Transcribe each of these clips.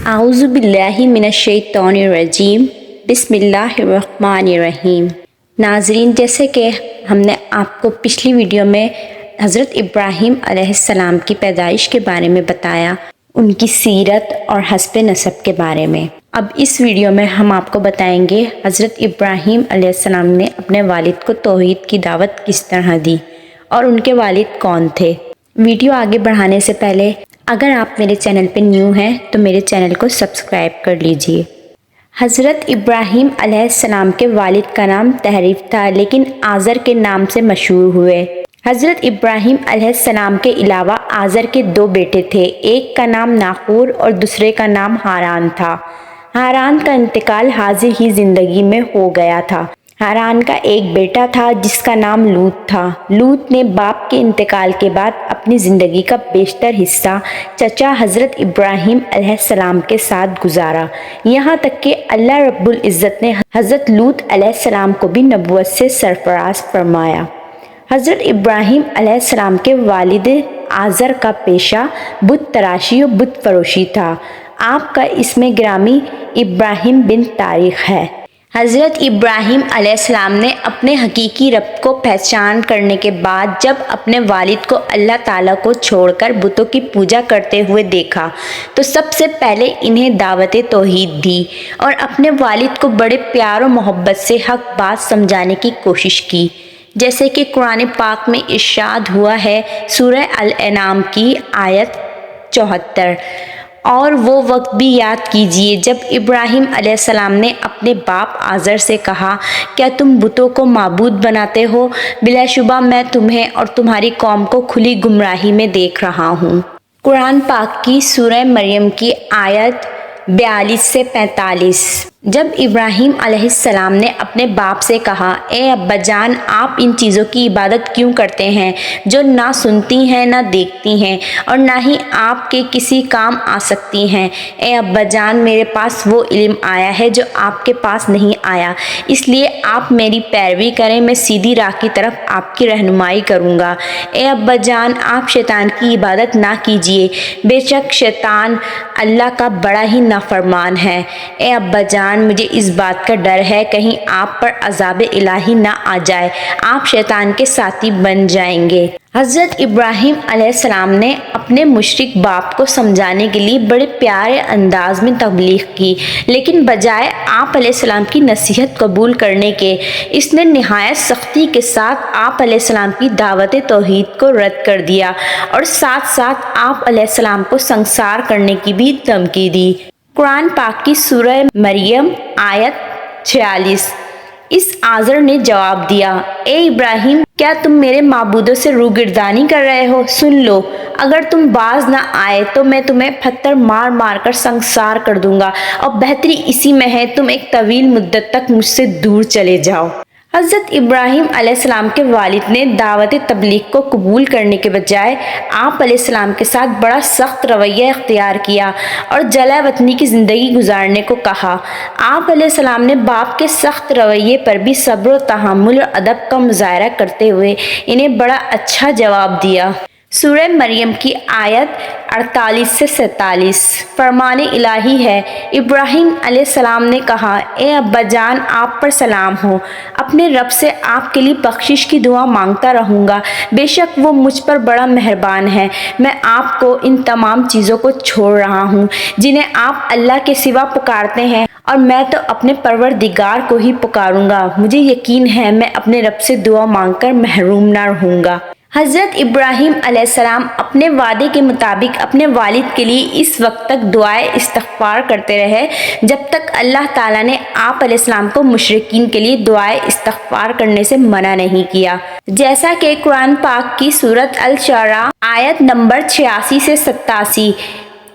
اعوذ باللہ من الشیطان الرجیم بسم اللہ الرحمن الرحیم۔ ناظرین، جیسے کہ ہم نے آپ کو پچھلی ویڈیو میں حضرت ابراہیم علیہ السلام کی پیدائش کے بارے میں بتایا، ان کی سیرت اور حسب نسب کے بارے میں، اب اس ویڈیو میں ہم آپ کو بتائیں گے حضرت ابراہیم علیہ السلام نے اپنے والد کو توحید کی دعوت کس طرح دی اور ان کے والد کون تھے۔ ویڈیو آگے بڑھانے سے پہلے اگر آپ میرے چینل پہ نیو ہیں تو میرے چینل کو سبسکرائب کر لیجئے۔ حضرت ابراہیم علیہ السلام کے والد کا نام تحریف تھا، لیکن آزر کے نام سے مشہور ہوئے۔ حضرت ابراہیم علیہ السلام کے علاوہ آزر کے دو بیٹے تھے، ایک کا نام ناخور اور دوسرے کا نام ہاران تھا۔ ہاران کا انتقال حاضر ہی زندگی میں ہو گیا تھا۔ ہاران کا ایک بیٹا تھا جس کا نام لوط تھا۔ لوط نے باپ کے انتقال کے بعد اپنی زندگی کا بیشتر حصہ چچا حضرت ابراہیم علیہ السلام کے ساتھ گزارا، یہاں تک کہ اللہ رب العزت نے حضرت لوط علیہ السلام کو بھی نبوت سے سرفراز فرمایا۔ حضرت ابراہیم علیہ السلام کے والد آزر کا پیشہ بت تراشی و بت فروشی تھا۔ آپ کا اسم گرامی ابراہیم بن طارق ہے۔ حضرت ابراہیم علیہ السلام نے اپنے حقیقی رب کو پہچان کرنے کے بعد جب اپنے والد کو اللہ تعالیٰ کو چھوڑ کر بتوں کی پوجا کرتے ہوئے دیکھا تو سب سے پہلے انہیں دعوت توحید دی اور اپنے والد کو بڑے پیار و محبت سے حق بات سمجھانے کی کوشش کی، جیسے کہ قرآن پاک میں ارشاد ہوا ہے سورہ الانعام کی آیت 74۔ اور وہ وقت بھی یاد کیجئے جب ابراہیم علیہ السلام نے اپنے باپ آزر سے کہا، کیا تم بتوں کو معبود بناتے ہو؟ بلا شبہ میں تمہیں اور تمہاری قوم کو کھلی گمراہی میں دیکھ رہا ہوں۔ قرآن پاک کی سورہ مریم کی آیت 42 سے 45۔ جب ابراہیم علیہ السلام نے اپنے باپ سے کہا، اے ابا جان، آپ ان چیزوں کی عبادت کیوں کرتے ہیں جو نہ سنتی ہیں نہ دیکھتی ہیں اور نہ ہی آپ کے کسی کام آ سکتی ہیں؟ اے ابا جان، میرے پاس وہ علم آیا ہے جو آپ کے پاس نہیں آیا، اس لیے آپ میری پیروی کریں، میں سیدھی راہ کی طرف آپ کی رہنمائی کروں گا۔ اے ابا جان، آپ شیطان کی عبادت نہ کیجیے، بے شک شیطان اللہ کا بڑا ہی نافرمان ہے۔ اے ابا جان، مجھے اس بات کا ڈر ہے کہیں آپ پر عذاب الہی نہ آ جائے، آپ شیطان کے ساتھی بن جائیں گے۔ حضرت ابراہیم علیہ السلام نے اپنے مشرک باپ کو سمجھانے کے لیے بڑے پیارے انداز میں تبلیغ کی، لیکن بجائے آپ علیہ السلام کی نصیحت قبول کرنے کے، اس نے نہایت سختی کے ساتھ آپ علیہ السلام کی دعوت توحید کو رد کر دیا اور ساتھ ساتھ آپ علیہ السلام کو سنسار کرنے کی بھی دھمکی دی۔ قرآن پاک کی سورہ مریم آیت 46۔ اس آزر نے جواب دیا، اے ابراہیم، کیا تم میرے معبودوں سے روگردانی کر رہے ہو؟ سن لو، اگر تم باز نہ آئے تو میں تمہیں پتھر مار مار کر سنسار کر دوں گا، اور بہتری اسی میں ہے تم ایک طویل مدت تک مجھ سے دور چلے جاؤ۔ حضرت ابراہیم علیہ السلام کے والد نے دعوت تبلیغ کو قبول کرنے کے بجائے آپ علیہ السلام کے ساتھ بڑا سخت رویہ اختیار کیا اور جلا وطنی کی زندگی گزارنے کو کہا۔ آپ علیہ السلام نے باپ کے سخت رویے پر بھی صبر و تحمل اور ادب کا مظاہرہ کرتے ہوئے انہیں بڑا اچھا جواب دیا۔ سورہ مریم کی آیت 48 سے 47۔ فرمان الہی ہے، ابراہیم علیہ السلام نے کہا، اے ابا جان، آپ پر سلام ہو، اپنے رب سے آپ کے لیے بخشش کی دعا مانگتا رہوں گا، بے شک وہ مجھ پر بڑا مہربان ہے۔ میں آپ کو ان تمام چیزوں کو چھوڑ رہا ہوں جنہیں آپ اللہ کے سوا پکارتے ہیں، اور میں تو اپنے پروردگار کو ہی پکاروں گا، مجھے یقین ہے میں اپنے رب سے دعا مانگ کر محروم نہ رہوں گا۔ حضرت ابراہیم علیہ السلام اپنے وعدے کے مطابق اپنے والد کے لیے اس وقت تک دعائے استغفار کرتے رہے جب تک اللہ تعالیٰ نے آپ علیہ السلام کو مشرکین کے لیے دعائے استغفار کرنے سے منع نہیں کیا، جیسا کہ قرآن پاک کی سورۃ الشعراء آیت نمبر 86 سے 87۔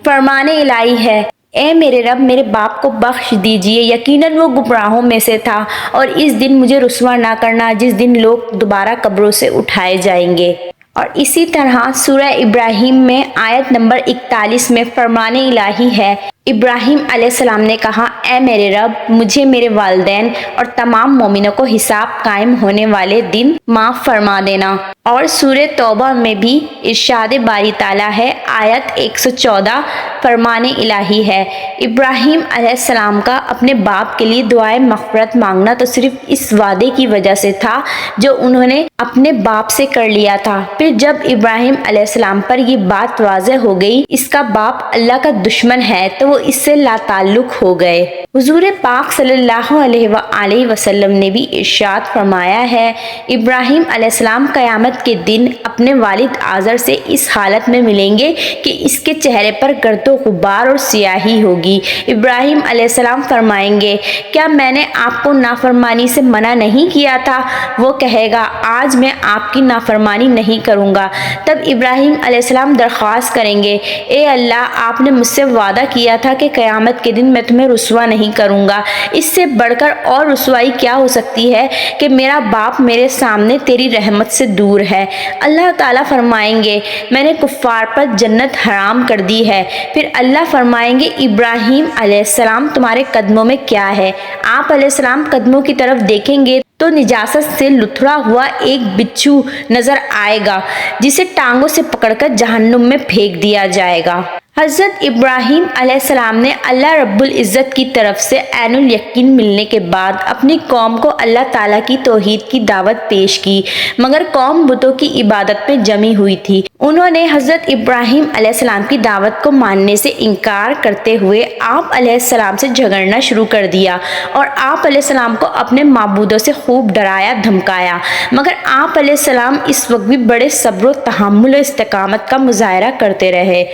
فرمان الہی ہے، اے میرے رب، میرے باپ کو بخش دیجئے، یقیناً وہ گمراہوں میں سے تھا، اور اس دن مجھے رسوا نہ کرنا جس دن لوگ دوبارہ قبروں سے اٹھائے جائیں گے۔ اور اسی طرح سورہ ابراہیم میں آیت نمبر 41 میں فرمان الہی ہے، ابراہیم علیہ السلام نے کہا، اے میرے رب، مجھے، میرے والدین اور تمام مومنوں کو حساب قائم ہونے والے دن معاف فرما دینا۔ اور سورہ توبہ میں بھی ارشاد باری تعالیٰ ہے، آیت 114، فرمان الہی ہے۔ ابراہیم علیہ السلام کا اپنے باپ کے لیے دعائے مغفرت مانگنا تو صرف اس وعدے کی وجہ سے تھا جو انہوں نے اپنے باپ سے کر لیا تھا۔ پھر جب ابراہیم علیہ السلام پر یہ بات واضح ہو گئی اس کا باپ اللہ کا دشمن ہے تو وہ اس سے لا تعلق ہو گئے۔ حضور پاک صلی اللہ علیہ وآلہ وسلم نے بھی ارشاد فرمایا ہے، ابراہیم علیہ السلام قیامت کے دن اپنے والد آزر سے اس حالت میں ملیں گے کہ اس کے چہرے پر گرد و غبار اور سیاہی ہوگی۔ ابراہیم علیہ السلام فرمائیں گے، کیا میں نے آپ کو نافرمانی سے منع نہیں کیا تھا؟ وہ کہے گا، آج میں آپ کی نافرمانی نہیں کروں گا۔ تب ابراہیم علیہ السلام درخواست کریں گے، اے اللہ، آپ نے مجھ سے وعدہ کیا تھا کہ قیامت کے دن میں تمہیں رسوا نہیں کروں گا۔ اس سے بڑھ کر اور رسوائی کیا ہو سکتی ہے کہ میرا باپ میرے سامنے تیری رحمت سے دور ہے۔ اللہ تعالیٰ فرمائیں گے، میں نے کفار پر جنت حرام کر دی ہے۔ پھر اللہ فرمائیں گے، ابراہیم علیہ السلام تمہارے قدموں میں کیا ہے؟ آپ علیہ السلام قدموں کی طرف دیکھیں گے تو نجاست سے لتھڑا ہوا ایک بچھو نظر آئے گا جسے ٹانگوں سے پکڑ کر جہنم میں پھینک دیا جائے گا۔ حضرت ابراہیم علیہ السلام نے اللہ رب العزت کی طرف سے عین الیقین ملنے کے بعد اپنی قوم کو اللہ تعالیٰ کی توحید کی دعوت پیش کی، مگر قوم بتوں کی عبادت پہ جمی ہوئی تھی۔ انہوں نے حضرت ابراہیم علیہ السلام کی دعوت کو ماننے سے انکار کرتے ہوئے آپ علیہ السلام سے جھگڑنا شروع کر دیا اور آپ علیہ السلام کو اپنے معبودوں سے خوب ڈرایا دھمکایا، مگر آپ علیہ السلام اس وقت بھی بڑے صبر و تحمل و استقامت کا مظاہرہ کرتے رہے۔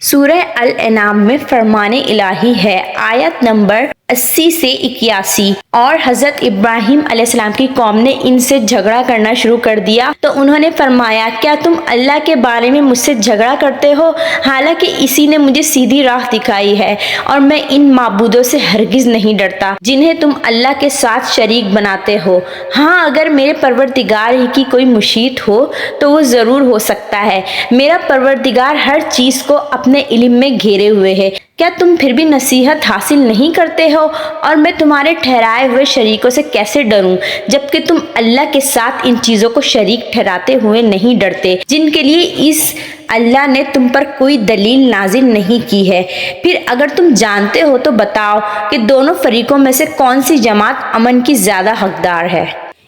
سورہ الانعام میں فرمان الہی ہے، آیت نمبر 80 سے 81، اور حضرت ابراہیم علیہ السلام کی قوم نے ان سے جھگڑا کرنا شروع کر دیا تو انہوں نے فرمایا، کیا تم اللہ کے بارے میں مجھ سے جھگڑا کرتے ہو، حالانکہ اسی نے مجھے سیدھی راہ دکھائی ہے، اور میں ان معبودوں سے ہرگز نہیں ڈرتا جنہیں تم اللہ کے ساتھ شریک بناتے ہو۔ ہاں، اگر میرے پروردگار ہی کی کوئی مشیت ہو تو وہ ضرور ہو سکتا ہے۔ میرا پروردگار ہر چیز کو اپنے علم میں گھیرے ہوئے ہے۔ کیا تم پھر بھی نصیحت حاصل نہیں کرتے ہو؟ اور میں تمہارے ٹھہرائے ہوئے شریکوں سے کیسے ڈروں جبکہ تم اللہ کے ساتھ ان چیزوں کو شریک ٹھہراتے ہوئے نہیں ڈرتے جن کے لیے اس اللہ نے تم پر کوئی دلیل نازل نہیں کی ہے۔ پھر اگر تم جانتے ہو تو بتاؤ کہ دونوں فریقوں میں سے کون سی جماعت امن کی زیادہ حقدار ہے۔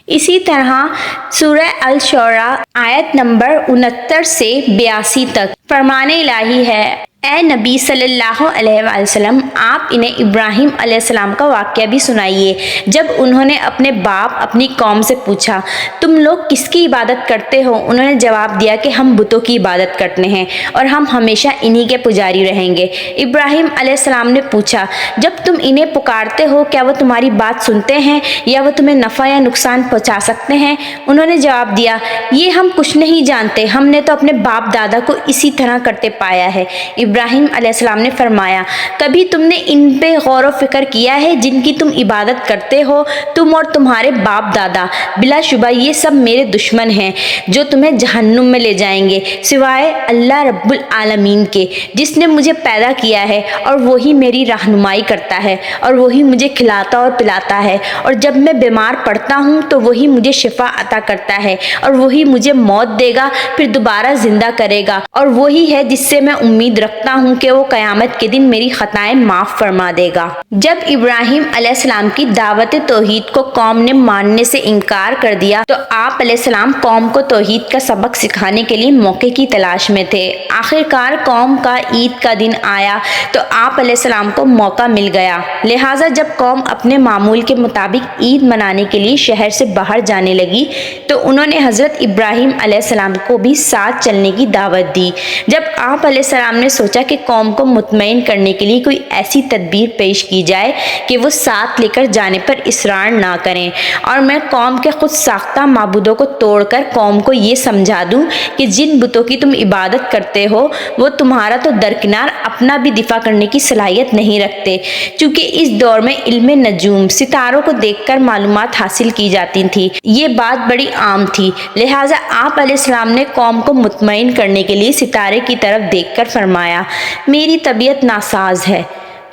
اسی طرح سورہ الشعراء آیت نمبر 69 سے 82 تک فرمان الہی ہے، اے نبی صلی اللہ علیہ وآلہ وسلم، آپ انہیں ابراہیم علیہ السلام کا واقعہ بھی سنائیے جب انہوں نے اپنے باپ اپنی قوم سے پوچھا، تم لوگ کس کی عبادت کرتے ہو؟ انہوں نے جواب دیا کہ ہم بتوں کی عبادت کرتے ہیں اور ہم ہمیشہ انہی کے پجاری رہیں گے۔ ابراہیم علیہ السلام نے پوچھا، جب تم انہیں پکارتے ہو کیا وہ تمہاری بات سنتے ہیں یا وہ تمہیں نفع یا نقصان پہنچا سکتے ہیں؟ انہوں نے جواب دیا، یہ ہم کچھ نہیں جانتے، ہم نے تو اپنے باپ دادا کو اسی طرح کرتے پایا ہے۔ ابراہیم علیہ السلام نے فرمایا، کبھی تم نے ان پہ غور و فکر کیا ہے جن کی تم عبادت کرتے ہو، تم اور تمہارے باپ دادا؟ بلا شبہ یہ سب میرے دشمن ہیں جو تمہیں جہنم میں لے جائیں گے، سوائے اللہ رب العالمین کے جس نے مجھے پیدا کیا ہے، اور وہی میری رہنمائی کرتا ہے، اور وہی مجھے کھلاتا اور پلاتا ہے، اور جب میں بیمار پڑتا ہوں تو وہی مجھے شفا عطا کرتا ہے، اور وہی مجھے موت دے گا پھر دوبارہ زندہ کرے گا، اور وہی ہے جس سے میں امید رکھتا ہوں کہ وہ قیامت کے دن میری خطائیں معاف فرما دے گا۔ جب ابراہیم علیہ السلام کی دعوت توحید کو قوم نے ماننے سے انکار کر دیا تو آپ علیہ السلام قوم کو توحید کا سبق سکھانے کے لیے موقع کی تلاش میں تھے۔ آخر کار قوم کا عید کا دن آیا تو آپ علیہ السلام کو موقع مل گیا، لہٰذا جب قوم اپنے معمول کے مطابق عید منانے کے لیے شہر سے باہر جانے لگی تو انہوں نے حضرت ابراہیم علیہ السلام کو بھی ساتھ چلنے کی دعوت دی۔ جب آپ علیہ السلام نے سوچا کہ قوم کو مطمئن کرنے کے لیے کوئی ایسی تدبیر پیش کی جائے کہ وہ ساتھ لے کر جانے پر اصرار نہ کریں، اور میں قوم کے خود ساختہ معبودوں کو توڑ کر قوم کو یہ سمجھا دوں کہ جن بتوں کی تم عبادت کرتے ہو وہ تمہارا تو درکنار اپنا بھی دفاع کرنے کی صلاحیت نہیں رکھتے، چونکہ اس دور میں علم نجوم، ستاروں کو دیکھ کر معلومات حاصل کی جاتی تھی، یہ بات بڑی عام تھی، لہٰذا آپ علیہ السلام نے قوم کو مطمئن کرنے کے لیے ستارے کی طرف دیکھ کر فرمایا، میری طبیعت ناساز ہے،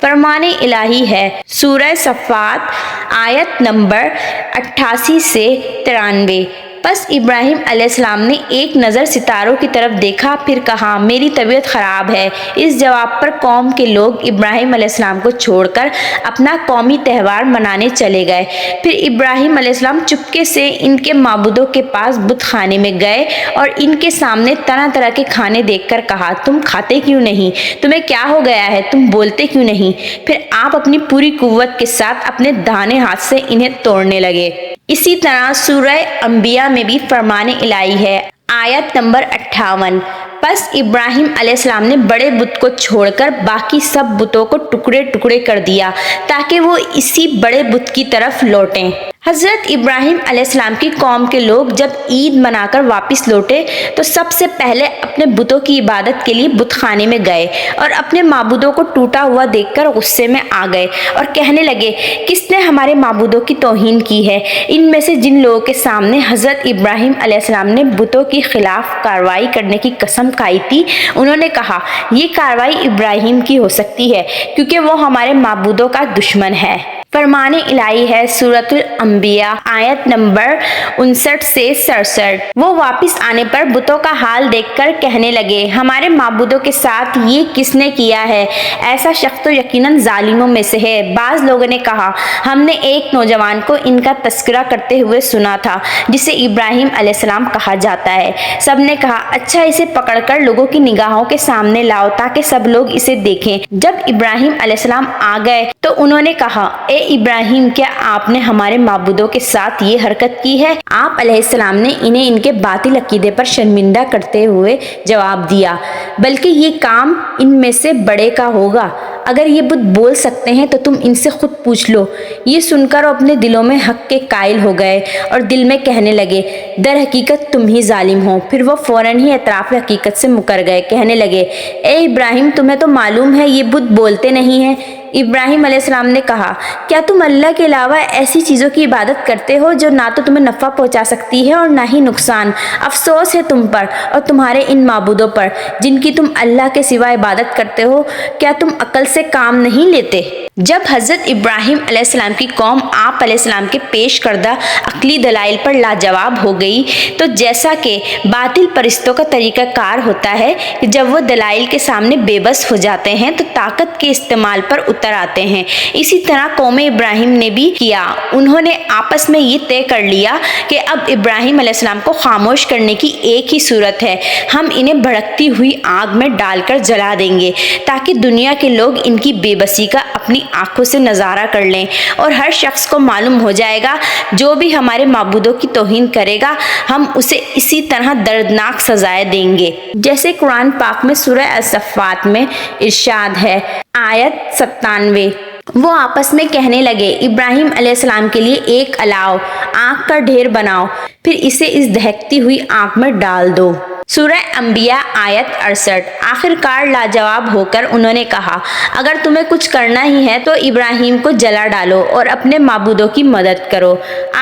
فرمان الہی ہے سورہ صفات آیت نمبر 88 سے 93۔ پس ابراہیم علیہ السلام نے ایک نظر ستاروں کی طرف دیکھا، پھر کہا میری طبیعت خراب ہے۔ اس جواب پر قوم کے لوگ ابراہیم علیہ السلام کو چھوڑ کر اپنا قومی تہوار منانے چلے گئے۔ پھر ابراہیم علیہ السلام چپکے سے ان کے معبودوں کے پاس بت خانے میں گئے اور ان کے سامنے طرح طرح کے کھانے دیکھ کر کہا تم کھاتے کیوں نہیں؟ تمہیں کیا ہو گیا ہے؟ تم بولتے کیوں نہیں؟ پھر آپ اپنی پوری قوت کے ساتھ اپنے داہنے ہاتھ سے انہیں توڑنے لگے۔ اسی طرح سورہ انبیاء میں بھی فرمان الہی ہے آیت نمبر 58۔ پس ابراہیم علیہ السلام نے بڑے بت کو چھوڑ کر باقی سب بتوں کو ٹکڑے ٹکڑے کر دیا تاکہ وہ اسی بڑے بت کی طرف لوٹیں۔ حضرت ابراہیم علیہ السلام کی قوم کے لوگ جب عید منا کر واپس لوٹے تو سب سے پہلے اپنے بتوں کی عبادت کے لیے بت خانے میں گئے اور اپنے معبودوں کو ٹوٹا ہوا دیکھ کر غصے میں آ گئے اور کہنے لگے کس نے ہمارے معبودوں کی توہین کی ہے؟ ان میں سے جن لوگوں کے سامنے حضرت ابراہیم علیہ السلام نے بتوں کی خلاف کارروائی کرنے کی قسم کھائی تھی، انہوں نے کہا یہ کارروائی ابراہیم کی ہو سکتی ہے کیونکہ وہ ہمارے معبودوں کا دشمن ہے۔ فرمان الہی ہے سورۃ الانبیاء آیت نمبر 59 سے 67۔ وہ واپس آنے پر بتوں کا حال دیکھ کر کہنے لگے ہمارے معبودوں کے ساتھ یہ کس نے کیا ہے؟ ایسا شخص تو یقیناً ظالموں میں سے ہے۔ بعض لوگوں نے کہا ہم نے ایک نوجوان کو ان کا تذکرہ کرتے ہوئے سنا تھا جسے ابراہیم علیہ السلام کہا جاتا ہے۔ سب نے کہا اچھا اسے پکڑ کر لوگوں کی نگاہوں کے سامنے لاؤ تاکہ سب لوگ اسے دیکھیں۔ جب ابراہیم علیہ السلام آ گئے تو انہوں نے کہا اے ابراہیم کیا آپ نے ہمارے معبودوں کے ساتھ یہ حرکت کی ہے؟ آپ علیہ السلام نے انہیں ان کے باطل عقیدے پر شرمندہ کرتے ہوئے جواب دیا بلکہ یہ کام ان میں سے بڑے کا ہوگا۔ اگر یہ بت بول سکتے ہیں تو تم ان سے خود پوچھ لو۔ یہ سن کر وہ اپنے دلوں میں حق کے قائل ہو گئے اور دل میں کہنے لگے در حقیقت تم ہی ظالم ہو۔ پھر وہ فوراً ہی اعتراف حقیقت سے مکر گئے، کہنے لگے اے ابراہیم تمہیں تو معلوم ہے یہ بت بولتے نہیں ہیں۔ ابراہیم علیہ السلام نے کہا کیا تم اللہ کے علاوہ ایسی چیزوں کی عبادت کرتے ہو جو نہ تو تمہیں نفع پہنچا سکتی ہے اور نہ ہی نقصان؟ افسوس ہے تم پر اور تمہارے ان معبودوں پر جن کی تم اللہ کے سوا عبادت کرتے ہو، کیا تم عقل سے کام نہیں لیتے؟ جب حضرت ابراہیم علیہ السلام کی قوم آپ علیہ السلام کے پیش کردہ عقلی دلائل پر لاجواب ہو گئی تو جیسا کہ باطل پرستوں کا طریقہ کار ہوتا ہے کہ جب وہ دلائل کے سامنے بے بس ہو جاتے ہیں تو طاقت کے استعمال پر اتر آتے ہیں، اسی طرح قوم ابراہیم نے بھی کیا۔ انہوں نے آپس میں یہ طے کر لیا کہ اب ابراہیم علیہ السلام کو خاموش کرنے کی ایک ہی صورت ہے، ہم انہیں بھڑکتی ہوئی آگ میں ڈال کر جلا دیں گے تاکہ دنیا کے لوگ ان کی بے بسی کا اپنی آنکھوں سے نظارہ کر لیں اور ہر شخص کو معلوم ہو جائے گا جو بھی ہمارے معبودوں کی توہین کرے گا ہم اسے اسی طرح دردناک سزائیں دیں گے، جیسے قرآن پاک میں سورہ الصفات میں ارشاد ہے آیت 97۔ وہ آپس میں کہنے لگے ابراہیم علیہ السلام کے لیے ایک الاؤ آگ کا ڈھیر بناؤ پھر اسے اس دہکتی ہوئی آگ میں ڈال دو۔ سورہ انبیاء آیت 68۔ آخر کار لاجواب ہو کر انہوں نے کہا اگر تمہیں کچھ کرنا ہی ہے تو ابراہیم کو جلا ڈالو اور اپنے معبودوں کی مدد کرو۔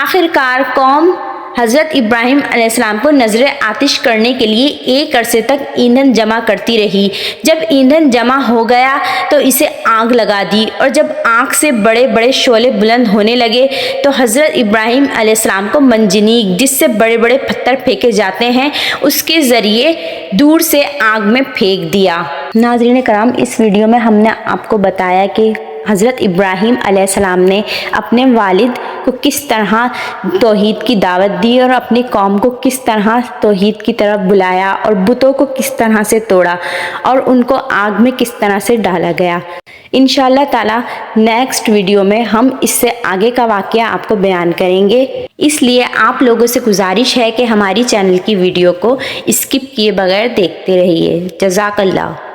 آخر کار قوم حضرت ابراہیم علیہ السلام کو نذر آتش کرنے کے لیے ایک عرصے تک ایندھن جمع کرتی رہی۔ جب ایندھن جمع ہو گیا تو اسے آگ لگا دی اور جب آگ سے بڑے بڑے شعلے بلند ہونے لگے تو حضرت ابراہیم علیہ السلام کو منجنیق جس سے بڑے بڑے پتھر پھینکے جاتے ہیں اس کے ذریعے دور سے آگ میں پھینک دیا۔ ناظرین کرام اس ویڈیو میں ہم نے آپ کو بتایا کہ حضرت ابراہیم علیہ السلام نے اپنے والد کو کس طرح توحید کی دعوت دی اور اپنی قوم کو کس طرح توحید کی طرف بلایا اور بتوں کو کس طرح سے توڑا اور ان کو آگ میں کس طرح سے ڈالا گیا۔ انشاءاللہ تعالی نیکسٹ ویڈیو میں ہم اس سے آگے کا واقعہ آپ کو بیان کریں گے، اس لیے آپ لوگوں سے گزارش ہے کہ ہماری چینل کی ویڈیو کو اسکپ کیے بغیر دیکھتے رہیے۔ جزاک اللہ۔